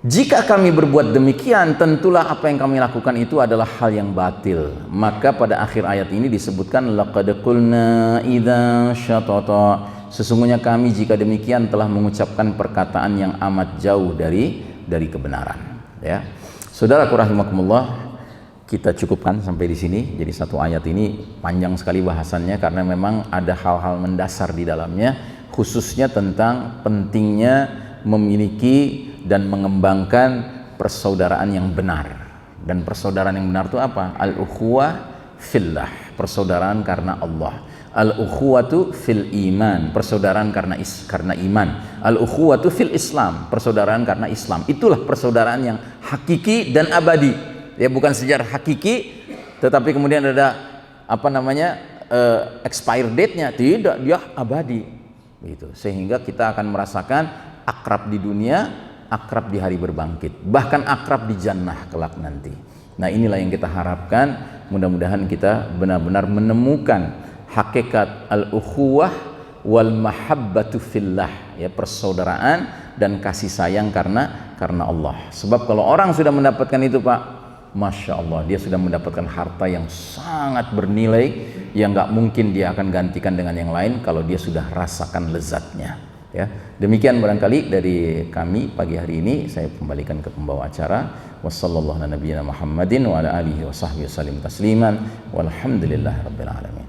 Jika kami berbuat demikian, tentulah apa yang kami lakukan itu adalah hal yang batil. Maka pada akhir ayat ini disebutkan laqad qulna idza syatata, sesungguhnya kami jika demikian telah mengucapkan perkataan yang amat jauh dari kebenaran. Ya, saudaraku rahimakumullah, kita cukupkan sampai di sini. Jadi satu ayat ini panjang sekali bahasannya karena memang ada hal-hal mendasar di dalamnya, khususnya tentang pentingnya memiliki dan mengembangkan persaudaraan yang benar. Dan persaudaraan yang benar itu apa? Al-ukhuwah fillah, persaudaraan karena Allah. Al-ukhuwatu fil iman, persaudaraan karena iman. Al-ukhuwatu fil Islam, persaudaraan karena Islam. Itulah persaudaraan yang hakiki dan abadi. Ya, bukan sejarah hakiki tetapi kemudian ada expire date-nya, tidak, dia abadi. Begitu. Sehingga kita akan merasakan akrab di dunia, akrab di hari berbangkit, bahkan akrab di jannah kelak nanti. Nah, inilah yang kita harapkan. Mudah-mudahan kita benar-benar menemukan hakikat al-ukhuwah wal mahabbatu fillah, ya, persaudaraan dan kasih sayang karena Allah. Sebab kalau orang sudah mendapatkan itu, Pak, Masya Allah, dia sudah mendapatkan harta yang sangat bernilai, yang nggak mungkin dia akan gantikan dengan yang lain kalau dia sudah rasakan lezatnya. Ya, demikian barangkali dari kami pagi hari ini. Saya kembalikan ke pembawa acara. Wassallallahu ala nabiyyina Muhammadin wa ala alihi wa sahbihi wasallim tasliman walhamdulillahirabbil alamin.